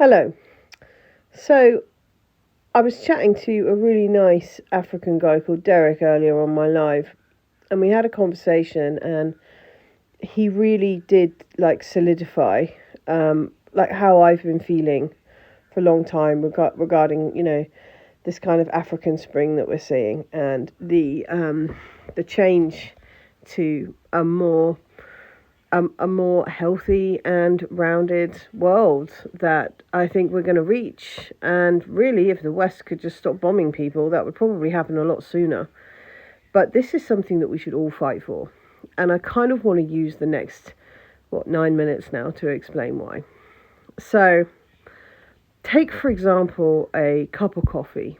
Hello. So, I was chatting to a really nice African guy called Derek earlier on my live, and we had a conversation, and he really did solidify how I've been feeling for a long time regarding this kind of African spring that we're seeing, and the change to a more healthy and rounded world that I think we're going to reach. And really, if the West could just stop bombing people, that would probably happen a lot sooner. But this is something that we should all fight for. And I kind of want to use the next, 9 minutes now to explain why. So, take, for example, a cup of coffee.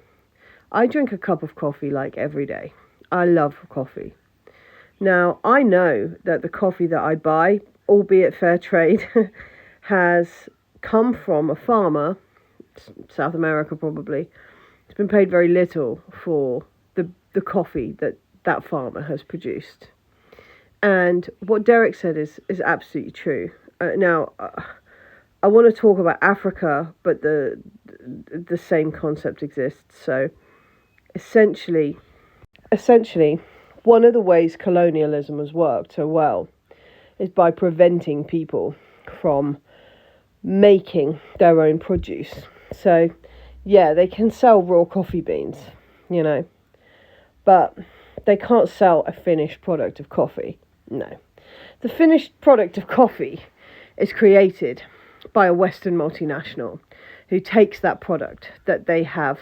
I drink a cup of coffee like every day. I love coffee. Now, I know that the coffee that I buy, albeit fair trade, has come from a farmer, South America probably. It's been paid very little for the coffee that farmer has produced. And what Derek said is absolutely true. Now, I want to talk about Africa, but the same concept exists. So, essentially, one of the ways colonialism has worked so well is by preventing people from making their own produce. So, yeah, they can sell raw coffee beans, but they can't sell a finished product of coffee. No. The finished product of coffee is created by a Western multinational who takes that product that they have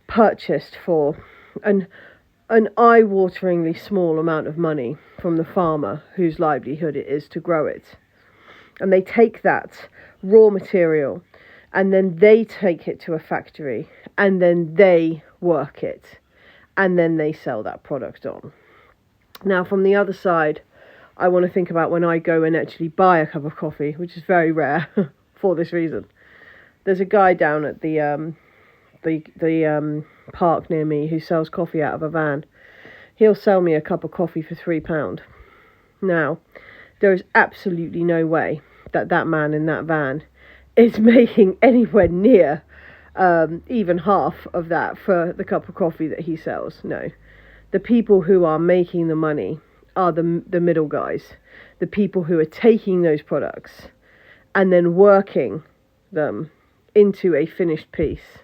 purchased for an eye-wateringly small amount of money from the farmer whose livelihood it is to grow it. And they take that raw material and then they take it to a factory and then they work it and then they sell that product on. Now, from the other side, I want to think about when I go and actually buy a cup of coffee, which is very rare for this reason. There's a guy down at the park near me who sells coffee out of a van. He'll sell me a cup of coffee for £3. Now, there is absolutely no way that man in that van is making anywhere near even half of that for the cup of coffee that he sells. No. The people who are making the money are the middle guys, the people who are taking those products and then working them into a finished piece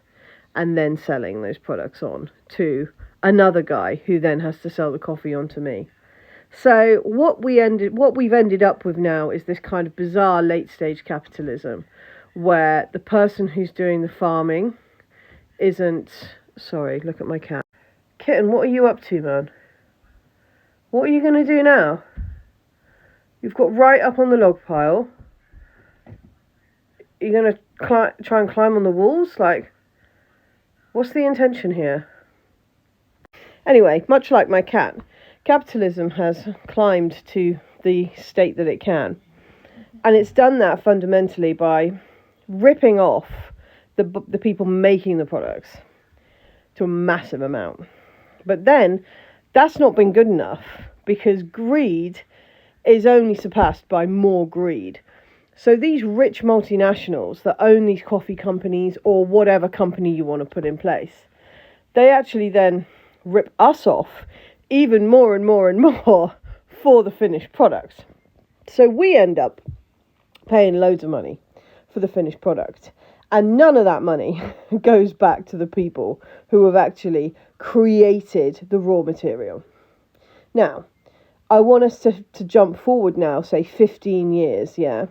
and then selling those products on to another guy who then has to sell the coffee on to me. So what we've ended up with now is this kind of bizarre late stage capitalism where the person who's doing the farming isn't... Sorry, look at my cat. Kitten, what are you up to, man? What are you going to do now? You've got right up on the log pile. You're going to try and climb on the walls? What's the intention here? Anyway, much like my cat, capitalism has climbed to the state that it can. And it's done that fundamentally by ripping off the people making the products to a massive amount. But then, that's not been good enough, because greed is only surpassed by more greed. So these rich multinationals that own these coffee companies or whatever company you want to put in place, they actually then rip us off even more and more and more for the finished product. So we end up paying loads of money for the finished product. And none of that money goes back to the people who have actually created the raw material. Now, I want us to jump forward now, say 15 years, yeah.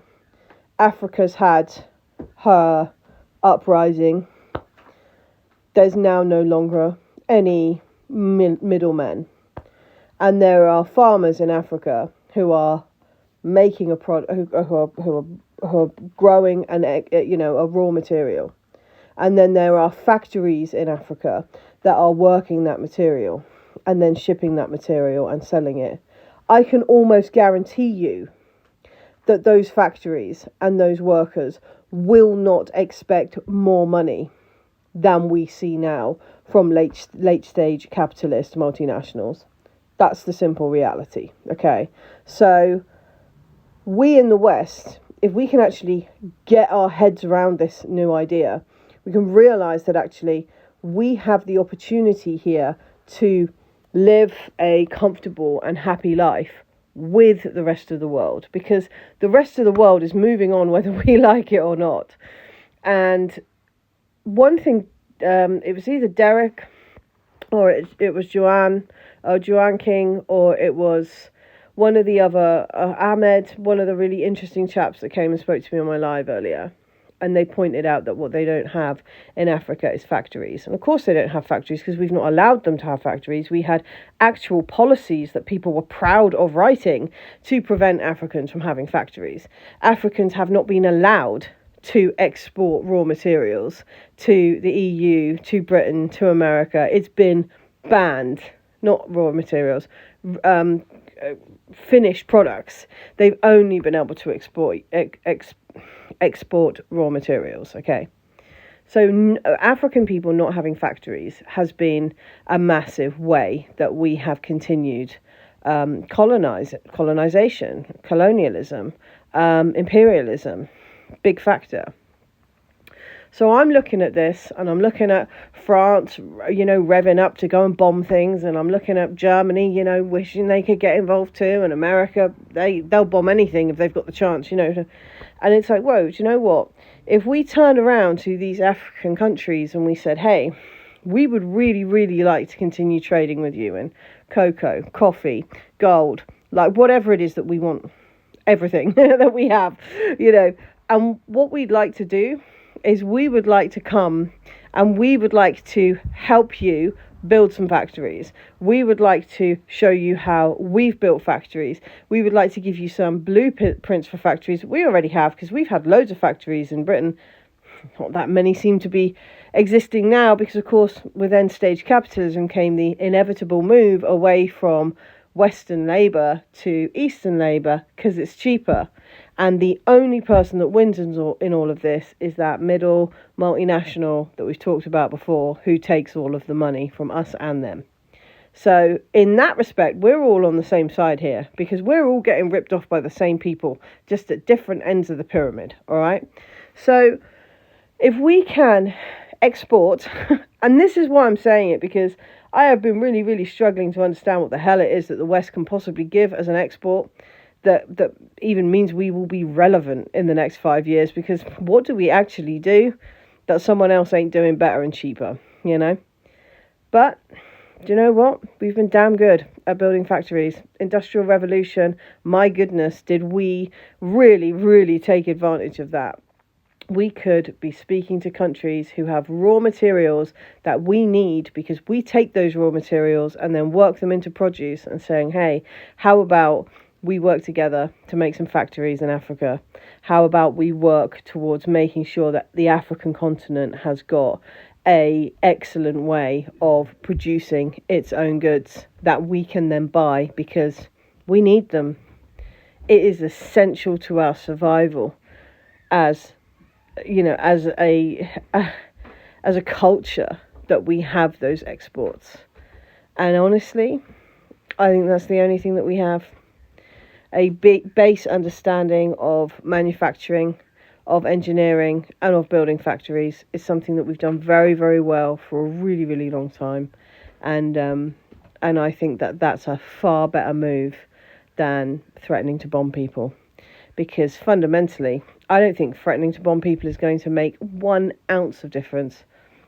Africa's had her uprising. There's now no longer any middlemen. And there are farmers in Africa who are making a product, who are growing a raw material. And then there are factories in Africa that are working that material and then shipping that material and selling it. I can almost guarantee you that those factories and those workers will not expect more money than we see now from late stage capitalist multinationals. That's the simple reality. Okay, so we in the West if we can actually get our heads around this new idea, we can realise that actually we have the opportunity here to live a comfortable and happy life with the rest of the world, because the rest of the world is moving on whether we like it or not. And one thing, it was either Derek or it was Joanne King, or it was one of the other, Ahmed, one of the really interesting chaps that came and spoke to me on my live earlier. And they pointed out that what they don't have in Africa is factories. And of course they don't have factories because we've not allowed them to have factories. We had actual policies that people were proud of writing to prevent Africans from having factories. Africans have not been allowed to export raw materials to the EU, to Britain, to America. It's been banned, not raw materials, finished products. They've only been able to export raw materials. Okay, so African people not having factories has been a massive way that we have continued colonization, colonialism, imperialism, big factor. So I'm looking at this, and I'm looking at France, revving up to go and bomb things, and I'm looking at Germany, wishing they could get involved too, and America, they'll bomb anything if they've got the chance, And it's like, whoa, do you know what? If we turn around to these African countries and we said, hey, we would really, really like to continue trading with you in cocoa, coffee, gold, like whatever it is that we want, everything that we have, and what we'd like to do is we would like to come and we would like to help you build some factories. We would like to show you how we've built factories. We would like to give you some blueprints for factories we already have, because we've had loads of factories in Britain. Not that many seem to be existing now, because of course with end stage capitalism came the inevitable move away from Western labour to Eastern labour because it's cheaper. And the only person that wins in all of this is that middle multinational that we've talked about before, who takes all of the money from us and them. So in that respect, we're all on the same side here, because we're all getting ripped off by the same people, just at different ends of the pyramid. All right. So if we can export, and this is why I'm saying it, because I have been really, really struggling to understand what the hell it is that the West can possibly give as an export that even means we will be relevant in the next 5 years, because what do we actually do that someone else ain't doing better and cheaper, But do you know what? We've been damn good at building factories. Industrial Revolution, my goodness, did we really, really take advantage of that. We could be speaking to countries who have raw materials that we need, because we take those raw materials and then work them into produce, and saying, hey, how about we work together to make some factories in Africa? How about we work towards making sure that the African continent has got a excellent way of producing its own goods that we can then buy, because we need them. It is essential to our survival as a culture, that we have those exports. And honestly, I think that's the only thing that we have. A big base understanding of manufacturing, of engineering, and of building factories is something that we've done very, very well for a really, really long time. And I think that that's a far better move than threatening to bomb people. Because fundamentally, I don't think threatening to bomb people is going to make 1 ounce of difference.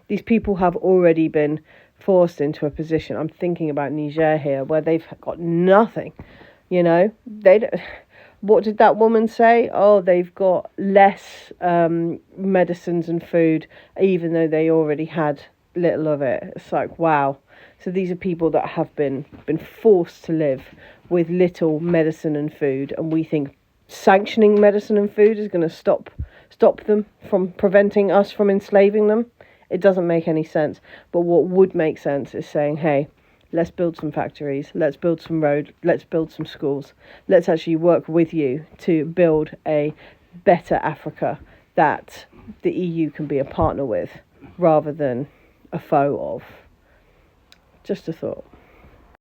These people have already been forced into a position. I'm thinking about Niger here, where they've got nothing. What did that woman say? Oh, they've got less medicines and food, even though they already had little of it. It's like, wow. So these are people that have been forced to live with little medicine and food, and we think sanctioning medicine and food is going to stop them from preventing us from enslaving them. It doesn't make any sense. But what would make sense is saying, hey, let's build some factories, let's build some roads, let's build some schools. Let's actually work with you to build a better Africa that the EU can be a partner with, rather than a foe of. Just a thought.